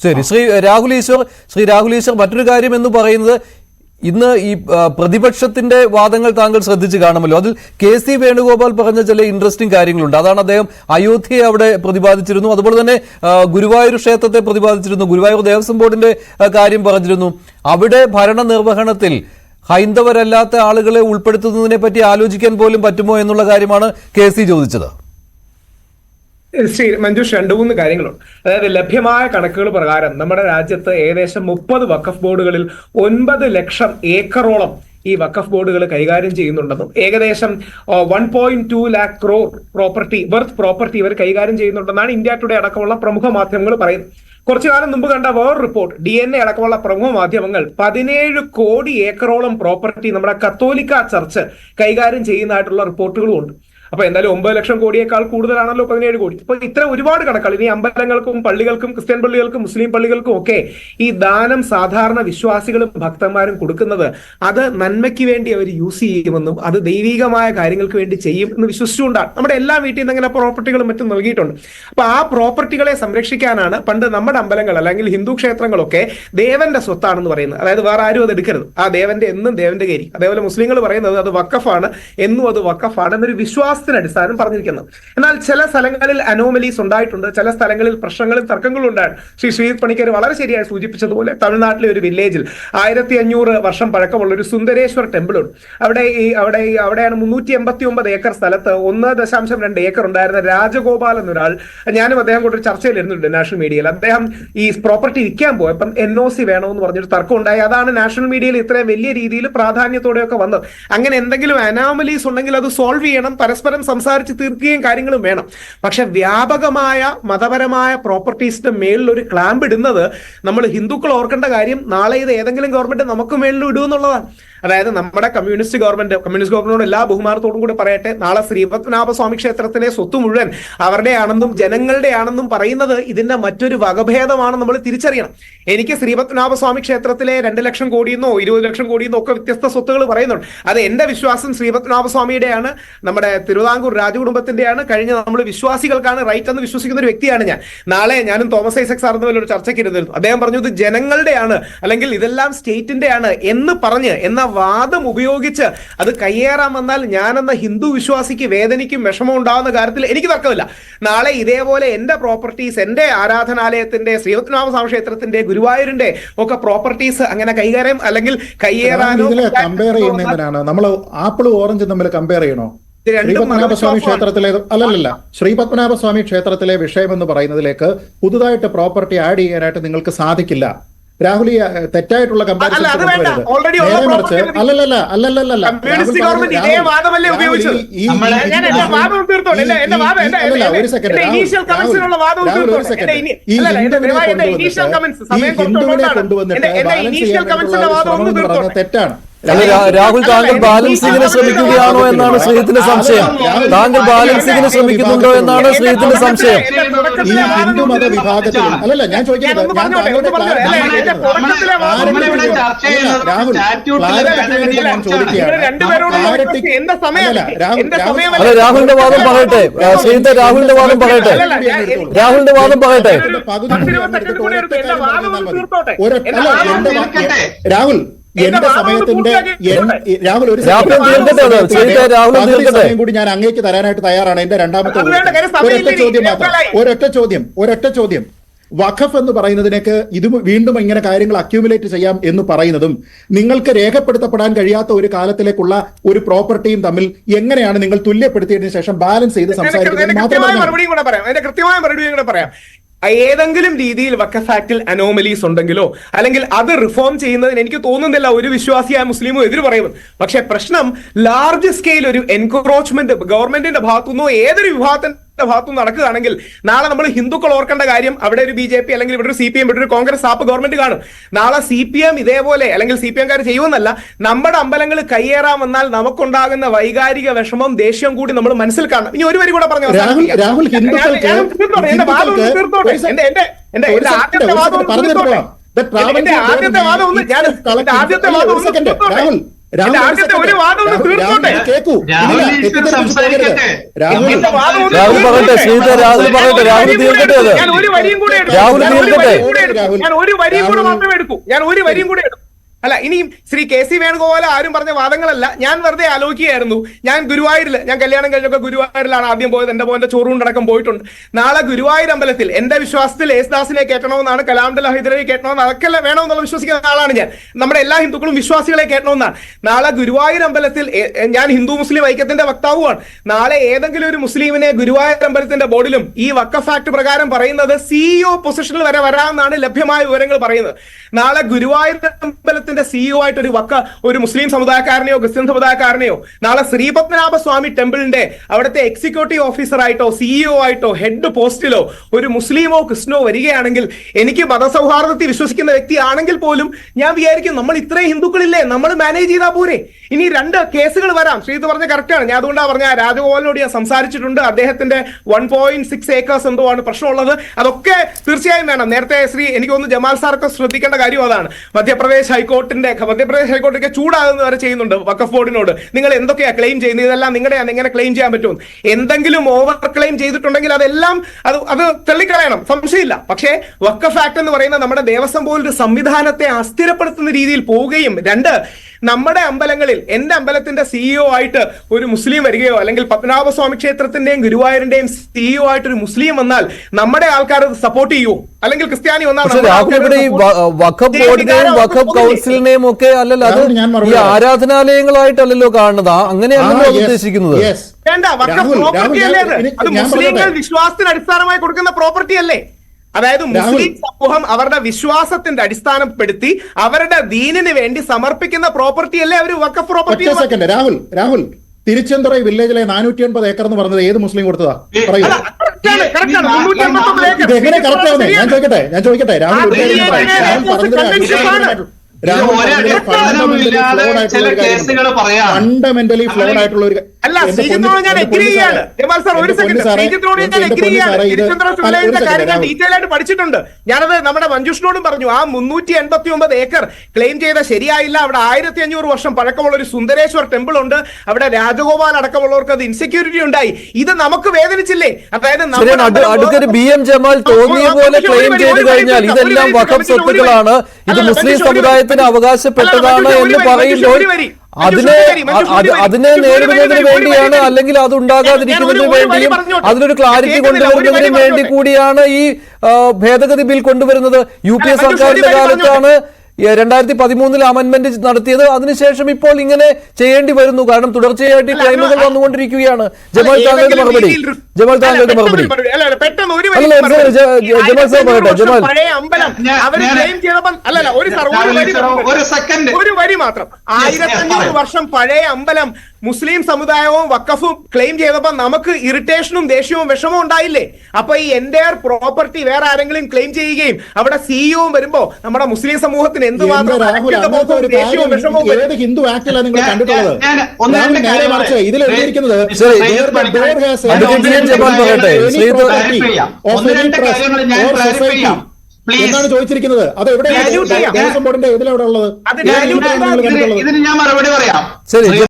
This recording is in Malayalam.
ശരി, ശ്രീ രാഹുൽ ഈശ്വർ മറ്റൊരു കാര്യം എന്ന് പറയുന്നത്, ഇന്ന് ഈ പ്രതിപക്ഷത്തിന്റെ വാദങ്ങൾ താങ്കൾ ശ്രദ്ധിച്ചു കാണുമല്ലോ. അതിൽ KC വേണുഗോപാൽ പറഞ്ഞ ചില ഇൻട്രസ്റ്റിംഗ് കാര്യങ്ങളുണ്ട്. അതാണ് അദ്ദേഹം അയോധ്യയെ അവിടെ പ്രതിപാദിച്ചിരുന്നു, അതുപോലെ തന്നെ ഗുരുവായൂർ ക്ഷേത്രത്തെ പ്രതിപാദിച്ചിരുന്നു, ഗുരുവായൂർ ദേവസ്വം ബോർഡിന്റെ കാര്യം പറഞ്ഞിരുന്നു. അവിടെ ഭരണ നിർവഹണത്തിൽ ഹൈന്ദവരല്ലാത്ത ആളുകളെ ഉൾപ്പെടുത്തുന്നതിനെ പറ്റി ആലോചിക്കാൻ പോലും പറ്റുമോ എന്നുള്ള കാര്യമാണ് KC ചോദിച്ചത്. ശ്രീ മഞ്ജുഷ്, 2-3 കാര്യങ്ങളുണ്ട്. അതായത് ലഭ്യമായ കണക്കുകൾ പ്രകാരം നമ്മുടെ രാജ്യത്ത് ഏകദേശം 30 വഖഫ് ബോർഡുകളിൽ 9 ലക്ഷം ഏക്കറോളം ഈ വഖഫ് ബോർഡുകൾ കൈകാര്യം ചെയ്യുന്നുണ്ടെന്നും ഏകദേശം 1.2 lakh crore പ്രോപ്പർട്ടി ഇവർ കൈകാര്യം ചെയ്യുന്നുണ്ടെന്നാണ് ഇന്ത്യ ടുഡേ അടക്കമുള്ള പ്രമുഖ മാധ്യമങ്ങൾ പറയുന്നത്. കുറച്ചു കാലം മുമ്പ് കണ്ട വേറെ റിപ്പോർട്ട്, DNA അടക്കമുള്ള പ്രമുഖ മാധ്യമങ്ങൾ 17 കോടി ഏക്കറോളം പ്രോപ്പർട്ടി നമ്മുടെ കത്തോലിക്ക ചർച്ച് കൈകാര്യം ചെയ്യുന്നതായിട്ടുള്ള റിപ്പോർട്ടുകളും ഉണ്ട്. അപ്പൊ എന്തായാലും 9 ലക്ഷം കോടിയേക്കാൾ കൂടുതലാണല്ലോ 17 കോടി. അപ്പൊ ഇത്ര ഒരുപാട് കണക്കുകൾ. ഇനി അമ്പലങ്ങൾക്കും പള്ളികൾക്കും ക്രിസ്ത്യൻ പള്ളികൾക്കും മുസ്ലിം പള്ളികൾക്കും ഒക്കെ ഈ ദാനം സാധാരണ വിശ്വാസികളും ഭക്തന്മാരും കൊടുക്കുന്നത് അത് നന്മയ്ക്ക് വേണ്ടി അവർ യൂസ് ചെയ്യുമെന്നും അത് ദൈവികമായ കാര്യങ്ങൾക്ക് വേണ്ടി ചെയ്യും എന്ന് വിശ്വസിച്ചുകൊണ്ടാണ് നമ്മുടെ എല്ലാ വീട്ടിൽ നിന്ന് ഇങ്ങനെ പ്രോപ്പർട്ടികളും മറ്റും നൽകിയിട്ടുണ്ട്. അപ്പൊ ആ പ്രോപ്പർട്ടികളെ സംരക്ഷിക്കാനാണ് പണ്ട് നമ്മുടെ അമ്പലങ്ങൾ അല്ലെങ്കിൽ ഹിന്ദു ക്ഷേത്രങ്ങളൊക്കെ ദേവന്റെ സ്വത്താണെന്ന് പറയുന്നത്. അതായത് വേറെ ആരും അത് എടുക്കരുത്, ആ ദേവന്റെ എന്നും ദേവന്റെ കയറി. അതേപോലെ മുസ്ലിങ്ങൾ പറയുന്നത് അത് വഖഫാണ്, എന്നും അത് വഖഫാണ് എന്നൊരു വിശ്വാസ അടിസ്ഥാനം പറഞ്ഞിരിക്കുന്നത്. എന്നാൽ ചില സ്ഥലങ്ങളിൽ അനോമലീസ് ഉണ്ടായിട്ടുണ്ട്, ചില സ്ഥലങ്ങളിൽ പ്രശ്നങ്ങളും തർക്കങ്ങളും ഉണ്ടായിരുന്നു. ശ്രീ ശ്രീജിത്ത് പണിക്കർ വളരെ ശരിയായി സൂചിപ്പിച്ചതുപോലെ തമിഴ്നാട്ടിലെ ഒരു വില്ലേജിൽ 1500 വർഷം പഴക്കമുള്ള ഒരു സുന്ദരേശ്വർ ടെമ്പിൾ ഉണ്ട്. അവിടെയാണ് 389 ഏക്കർ സ്ഥലത്ത് 1.2 ഏക്കർ ഉണ്ടായിരുന്ന രാജഗോപാൽ എന്നൊരാൾ, ഞാനും അദ്ദേഹം കൂടെ ഒരു ചർച്ചയിൽ ഇരുന്നുണ്ട് നാഷണൽ മീഡിയയിൽ. അദ്ദേഹം ഈ പ്രോപ്പർട്ടി വിൽക്കാൻ പോയപ്പം NOC വേണമെന്ന് പറഞ്ഞൊരു തർക്കം ഉണ്ടായി. അതാണ് നാഷണൽ മീഡിയയിൽ ഇത്രയും വലിയ രീതിയിൽ പ്രാധാന്യത്തോടെയൊക്കെ വന്നത്. അങ്ങനെ എന്തെങ്കിലും അനോമലീസ് ഉണ്ടെങ്കിൽ അത് സോൾവ് ചെയ്യണം, പരസ്പരം സംസാരിച്ച് തീർക്കുകയും കാര്യങ്ങളും വേണം. പക്ഷെ വ്യാപകമായ മതപരമായ പ്രോപ്പർട്ടീസിന്റെ മേളിൽ ഒരു ക്ലാമ്പ് ഇടുന്നത് നമ്മൾ ഹിന്ദുക്കൾ ഓർക്കേണ്ട കാര്യം, നാളെ ഇത് ഏതെങ്കിലും ഗവൺമെന്റ് നമുക്ക് മേളിൽ ഇടുമെന്നുള്ളതാണ്. അതായത് നമ്മുടെ കമ്മ്യൂണിസ്റ്റ് ഗവൺമെന്റിനോട് എല്ലാ ബഹുമാനത്തോടും കൂടി പറയട്ടെ, നാളെ ശ്രീപത്മനാഭസ്വാമി ക്ഷേത്രത്തിലെ സ്വത്ത് മുഴുവൻ അവരുടെ ആണെന്നും ജനങ്ങളുടെ ആണെന്നും പറയുന്നത് ഇതിന്റെ മറ്റൊരു വകഭേദമാണ് നമ്മൾ തിരിച്ചറിയണം. എനിക്ക് ശ്രീപത്മനാഭസ്വാമി ക്ഷേത്രത്തിലെ 2 ലക്ഷം കോടിയെന്നോ 20 ലക്ഷം കോടിയെന്നോ ഒക്കെ വ്യത്യസ്ത സ്വത്തുകൾ പറയുന്നുണ്ട്. അത് എന്റെ വിശ്വാസം ശ്രീപത്മനാഭസ്വാമിയുടെയാണ്, നമ്മുടെ തിരുവിതാംകൂർ രാജകുടുംബത്തിന്റെയാണ്, കഴിഞ്ഞ നമ്മൾ വിശ്വാസികൾക്കാണ് റൈറ്റ് എന്ന് വിശ്വസിക്കുന്ന ഒരു വ്യക്തിയാണ് ഞാൻ. നാളെ ഞാനും തോമസ് ഐസക് സാറിന് ഒരു ചർച്ചയ്ക്ക് ഇരുന്നിരുന്നു. അദ്ദേഹം പറഞ്ഞു ഇത് ജനങ്ങളുടെയാണ് അല്ലെങ്കിൽ ഇതെല്ലാം സ്റ്റേറ്റിന്റെയാണ് എന്ന് പറഞ്ഞ് എന്ന വാദം ഉപയോഗിച്ച് അത് കയ്യേറാൻ വന്നാൽ ഞാനെന്ന ഹിന്ദു വിശ്വാസിക്ക് വേദനയ്ക്കും വിഷമം ഉണ്ടാകുന്ന കാര്യത്തിൽ എനിക്ക് തർക്കമില്ല. നാളെ ഇതേപോലെ എന്റെ പ്രോപ്പർട്ടീസ്, എന്റെ ആരാധനാലയത്തിന്റെ, ശ്രീപത്മനാഭസ്വാമി ക്ഷേത്രത്തിന്റെ, ഗുരുവായൂരിന്റെ ഒക്കെ പ്രോപ്പർട്ടീസ് അങ്ങനെ കൈകാര്യം അല്ലെങ്കിൽ കയ്യേറാനോ കമ്പയർ ചെയ്യുന്നതിനാണ് നമ്മൾ ആപ്പിളും ഓറഞ്ചും തമ്മിൽ കമ്പയർ ചെയ്യണോ? ശ്രീപത്മനാഭസ്വാമി ക്ഷേത്രത്തിലെ ശ്രീപത്മനാഭസ്വാമി ക്ഷേത്രത്തിലെ വിഷയം എന്ന് പറയുന്നതിലേക്ക് പുതുതായിട്ട് പ്രോപ്പർട്ടി ആഡ് ചെയ്യാനായിട്ട് നിങ്ങൾക്ക് സാധിക്കില്ല. രാഹുൽ തെറ്റായിട്ടുള്ള കമ്പാരിസൺ തെറ്റാണ്. രാഹുൽ, താങ്കൾ ബാലൻസിങ്ങിന് ശ്രമിക്കുകയാണോ എന്നാണ് ശ്രീജിത്തിന്റെ സംശയം. താങ്കൾ ബാലൻസിങ്ങിന് ശ്രമിക്കുന്നുണ്ടോ എന്നാണ് ശ്രീജിത്തിന്റെ സംശയം. ഈ ഹിന്ദു മത വിഭാഗത്തിൽ അല്ലല്ല ഞാൻ ചോദിക്കുന്നത്, രാഹുലിന്റെ വാദം പറയട്ടെ. ശ്രീജിത്ത് രാഹുലിന്റെ വാദം പറയട്ടെ. രാഹുൽ എന്റെ സമയത്തിന്റെ രാഹുൽ ഒരു സമയം കൂടി ഞാൻ അങ്ങേക്ക് തരാനായിട്ട് തയ്യാറാണ്. എന്റെ രണ്ടാമത്തെ ഒരൊറ്റ ചോദ്യം വഖഫ് എന്ന് പറയുന്നതിനേക്ക് ഇത് വീണ്ടും ഇങ്ങനെ കാര്യങ്ങൾ അക്യൂമുലേറ്റ് ചെയ്യാം എന്ന് പറയുന്നതും നിങ്ങൾക്ക് രേഖപ്പെടുത്തപ്പെടാൻ കഴിയാത്ത ഒരു കാലത്തിലേക്കുള്ള ഒരു പ്രോപ്പർട്ടിയും തമ്മിൽ എങ്ങനെയാണ് നിങ്ങൾ തുല്യപ്പെടുത്തിയതിനു ശേഷം ബാലൻസ് ചെയ്ത് സംസാരിക്കുന്നത്? കൃത്യമായ മറുപടിയും കൂടെ പറയാം. ഏതെങ്കിലും രീതിയിൽ വഖഫ് ആക്ടിൽ അനോമലീസ് ഉണ്ടെങ്കിലോ അല്ലെങ്കിൽ അത് റിഫോം ചെയ്യുന്നതിന് എനിക്ക് തോന്നുന്നില്ല ഒരു വിശ്വാസിയായ മുസ്ലിമും എതിര് പറയുന്നത്. പക്ഷെ പ്രശ്നം ലാർജ് സ്കെയിൽ ഒരു എൻക്രോച്ച്മെന്റ് ഗവൺമെന്റിന്റെ ഭാഗത്തുനിന്നോ ഏതൊരു വിഭാഗത്തിന്റെ ഭാഗത്തുനിന്ന് നടക്കുകയാണെങ്കിൽ നാളെ നമ്മൾ ഹിന്ദുക്കൾ ഓർക്കേണ്ട കാര്യം, അവിടെ ഒരു BJP അല്ലെങ്കിൽ ഇവിടെ ഒരു CPM, ഇവിടെ ഒരു കോൺഗ്രസ് ആപ്പ് ഗവൺമെന്റ് കാണും. നാളെ CPM ഇതേപോലെ അല്ലെങ്കിൽ CPM-കാർ ചെയ്യുമെന്നല്ല, നമ്മുടെ അമ്പലങ്ങൾ കയ്യേറാൻ വന്നാൽ നമുക്കുണ്ടാകുന്ന വൈകാരിക വിഷമം, ദേഷ്യം കൂടി നമ്മൾ മനസ്സിൽ കാണണം. ഇനി ഒരു വരി കൂടെ പറഞ്ഞു എന്റെ രാഹുൽ ആദ്യത്തെ ഒരു വാദം ഒന്ന് തീർത്തോട്ടെ. കേൾക്കൂ. രാഹുൽ രാഹുൽ പറയട്ടെ, ശ്രീധർ രാഹുൽ പറയട്ടെ, രാഹുൽ തീർക്കട്ടെ. അത് ഞാൻ ഒരു വരിയും കൂടെ എടുക്കും. രാഹുൽ തീർക്കട്ടെ. ഞാൻ ഒരു വരിയും കൂടെ മാത്രമേ എടുക്കൂ. ഞാൻ ഒരു വരിയും കൂടെ എടുക്കും. അല്ല, ഇനിയും ശ്രീ KC വേണുഗോപാൽ ആരും പറഞ്ഞ വാദങ്ങളല്ല. ഞാൻ വെറുതെ ആലോചിക്കുകയായിരുന്നു. ഞാൻ ഗുരുവായൂരിൽ, ഞാൻ കല്യാണം കഴിഞ്ഞൊക്കെ ഗുരുവായൂരിലാണ് ആദ്യം പോയത്. എന്റെ മോന്റെ ചോറുകൊണ്ടടക്കം പോയിട്ടുണ്ട്. നാളെ ഗുരുവായൂർ അമ്പലത്തിൽ എന്റെ വിശ്വാസത്തിൽ യേശുദാസിനെ കേട്ടണമെന്നാണ്, കലാംഡൽ ഹൈദരവി കേട്ടണമെന്ന്, അതൊക്കെ വേണമെന്നുള്ള വിശ്വസിക്കുന്ന ആളാണ് ഞാൻ. നമ്മുടെ എല്ലാ ഹിന്ദുക്കളും വിശ്വാസികളെ കേട്ടണമെന്നാണ്. നാളെ ഗുരുവായൂർ അമ്പലത്തിൽ ഞാൻ ഹിന്ദു മുസ്ലിം ഐക്യത്തിന്റെ വക്താവുമാണ്. നാളെ ഏതെങ്കിലും ഒരു മുസ്ലിമിനെ ഗുരുവായൂർ അമ്പലത്തിന്റെ ബോർഡിലും ഈ വഖഫ് ആക്ട് പ്രകാരം പറയുന്നത് CEO പൊസിഷനിൽ വരെ വരാമെന്നാണ് ലഭ്യമായ വിവരങ്ങൾ പറയുന്നത്. നാളെ ഗുരുവായൂർ അമ്പലത്തിൽ CEO ആയിട്ട് ഒരു മുസ്ലിം സമുദായക്കാരനെയോ ക്രിസ്ത്യൻ സമുദായക്കാരനെയോ, നാളെ ശ്രീപത്മനാഭ സ്വാമി ടെമ്പിളിന്റെ അവിടുത്തെ എക്സിക്യൂട്ടീവ് ഓഫീസറായിട്ടോ CEO ആയിട്ടോ ഹെഡ് പോസ്റ്റിലോ ഒരു മുസ്ലിമോ ക്രിസ്ത്യനോ വരികയാണെങ്കിൽ, എനിക്ക് മതസൗഹാർദ്ദത്തിൽ വിശ്വസിക്കുന്ന വ്യക്തിയാണെങ്കിൽ പോലും ഞാൻ വിചാരിക്കും നമ്മൾ ഇത്രയും ഹിന്ദുക്കളില്ലേ, നമ്മൾ മാനേജ് ചെയ്താൽ പോരെ. ഇനി 2 കേസുകൾ വരാം. ശ്രീത് പറഞ്ഞ കറക്റ്റാണ്. ഞാൻ അതുകൊണ്ടാണ് പറഞ്ഞ രാജഗോപാലിനോട് ഞാൻ സംസാരിച്ചിട്ടുണ്ട്. അദ്ദേഹത്തിന്റെ 1.6 ഏക്കേഴ്സ് എന്തോ ആണ് പ്രശ്നമുള്ളത്. അതൊക്കെ തീർച്ചയായും വേണം. നേരത്തെ എനിക്ക് തോന്നുന്നു ജമാൽ സാർക്ക് ശ്രദ്ധിക്കേണ്ട കാര്യം അതാണ്. മധ്യപ്രദേശ് ഹൈക്കോർട്ടൊക്കെ ചൂടാകുന്ന വരെ ചെയ്യുന്നുണ്ട് വഖഫ് ബോർഡിനോട്. നിങ്ങൾ എന്തൊക്കെയാ ക്ലെയിം ചെയ്യുന്നത്, ഇതെല്ലാം നിങ്ങളുടെയാണ്, എങ്ങനെ ക്ലെയിം ചെയ്യാൻ പറ്റും? എന്തെങ്കിലും ഓവർ ക്ലെയിം ചെയ്തിട്ടുണ്ടെങ്കിൽ അതെല്ലാം അത് തള്ളിക്കളയണം, സംശയമില്ല. പക്ഷേ വഖഫ് ആക്ട് എന്ന് പറയുന്ന നമ്മുടെ ദേവസ്വം പോലൊരു സംവിധാനത്തെ അസ്ഥിരപ്പെടുത്തുന്ന രീതിയിൽ പോവുകയും, 2 നമ്മുടെ അമ്പലങ്ങളിൽ, എന്റെ അമ്പലത്തിന്റെ CEO ആയിട്ട് ഒരു മുസ്ലിം വരികയോ, അല്ലെങ്കിൽ പത്മനാഭസ്വാമി ക്ഷേത്രത്തിന്റെയും ഗുരുവായൂരിന്റെയും CEO ആയിട്ട് ഒരു മുസ്ലിം വന്നാൽ നമ്മുടെ ആൾക്കാർ സപ്പോർട്ട് ചെയ്യൂ, അല്ലെങ്കിൽ ക്രിസ്ത്യാനി വന്നാൽ വഖഫ് ബോർഡിനെയും വഖഫ് കൗൺസിലിനെയും ഒക്കെ അല്ലല്ലോ, അത് ഈ ആരാധനാലയങ്ങളായിട്ടല്ലല്ലോ കാണുന്നത്. അങ്ങനെയാണല്ലോ ഉദ്ദേശിക്കുന്നത്. വേണ്ട, വഖഫ് പ്രോപ്പർട്ടി അല്ലേ അത് മുസ്ലിങ്ങൾ വിശ്വാസത്തിന് അടിസ്ഥാനമായി കൊടുക്കുന്ന പ്രോപ്പർട്ടി അല്ലേ? അതായത് മുസ്ലിം സമൂഹം അവരുടെ വിശ്വാസത്തിന്റെ അടിസ്ഥാനപ്പെടുത്തി അവരുടെ ദീനിന് വേണ്ടി സമർപ്പിക്കുന്ന പ്രോപ്പർട്ടി അല്ലേ അവർ വഖഫ് പ്രോപ്പർട്ടി. രാഹുൽ തിരുച്ചെന്തറ വില്ലേജിലെ 480 ഏക്കർ എന്ന് പറഞ്ഞത് ഏത് മുസ്ലിം കൊടുത്തതാ? പറയൂ. ഇതെങ്ങനെ കറക്റ്റ് ആവുന്നേ? ഞാൻ ചോദിക്കട്ടെ രാഹുൽ ഫണ്ടമെന്റലി ഫ്ലോഡ് ആയിട്ടുള്ള ഒരു അല്ല, ശ്രീജിത്തിനോട് ഞാൻ എഗ്രി ചെയ്യാണ്. ജമാൽ സാർ ഒരു സെക്കൻഡ്, ശ്രീജിത്തിനോട് ഞാൻ എഗ്രി ചെയ്യാണ്. കാര്യങ്ങൾ ഡീറ്റെയിൽ ആയിട്ട് പഠിച്ചിട്ടുണ്ട്. ഞാനത് നമ്മുടെ മഞ്ജുഷിനോടും പറഞ്ഞു. ആ 389 ഏക്കർ ക്ലെയിം ചെയ്ത ശരിയായില്ല. അവിടെ 1500 വർഷം പഴക്കമുള്ള ഒരു സുന്ദരേശ്വർ ടെമ്പിൾ ഉണ്ട്. അവിടെ രാജഗോപാൽ അടക്കമുള്ളവർക്ക് അത് ഇൻസെക്യൂരിറ്റി ഉണ്ടായി. ഇത് നമുക്ക് വേദനിച്ചില്ലേ? അതായത് BM ജമാൽ തോന്നിയ പോലെ ക്ലെയിം ചെയ്ത് കഴിഞ്ഞാൽ ഇതെല്ലാം വഖഫ് സ്വത്തുക്കളാണ്, ഇത് മുസ്ലിം സമുദായത്തിന് അവകാശപ്പെട്ടതാണ് എന്ന് പറയുമ്പോൾ അതിനെ നേരിടുന്നതിന് വേണ്ടിയാണ്, അല്ലെങ്കിൽ അത് ഉണ്ടാകാതിരിക്കുന്നതിന് വേണ്ടിയും അതിനൊരു ക്ലാരിറ്റി കൊണ്ടുവരുന്നതിന് വേണ്ടി കൂടിയാണ് ഈ ഭേദഗതി ബിൽ കൊണ്ടുവരുന്നത്. UPA സർക്കാരിന്റെ കാലത്താണ് 2013 അമെന്റ്മെന്റ് നടത്തിയത്. അതിനുശേഷം ഇപ്പോൾ ഇങ്ങനെ ചെയ്യേണ്ടി വരുന്നു. കാരണം തുടർച്ചയായിട്ട് ഈ ക്ലെയിമുകൾ വന്നുകൊണ്ടിരിക്കുകയാണ്. ജമാൽ താങ്കളുടെ മറുപടി. ജമാൽ സാർ പറയട്ടെ. ഒരു വരി മാത്രം. 1500 വർഷം പഴയ അമ്പലം മുസ്ലിം സമുദായവും വഖഫും ക്ലെയിം ചെയ്തപ്പോൾ നമുക്ക് ഇറിറ്റേഷനും ദേഷ്യവും വിഷമവും ഉണ്ടായില്ലേ? അപ്പൊ ഈ എൻ്റയർ പ്രോപ്പർട്ടി വേറെ ആരെങ്കിലും ക്ലെയിം ചെയ്യുകയും അവിടെ CEO വരുമ്പോ നമ്മുടെ മുസ്ലിം സമൂഹത്തിന് എന്തുമാത്രം ദേഷ്യവും വിഷമവും ഹിന്ദു ആക്ടിലാണ് നിങ്ങൾ കണ്ടിട്ടുള്ളത്? ഇതിൽ എഴുതിയിരിക്കുന്നത് എന്നാണ് ചോദിച്ചിരിക്കുന്നത്. അത് എവിടെയാണ് ദേവസ്വം ബോർഡിന്റെ ഇതിലെവിടെ ഉള്ളത്? ഇതിന് ഞാൻ മറുപടി പറയാം.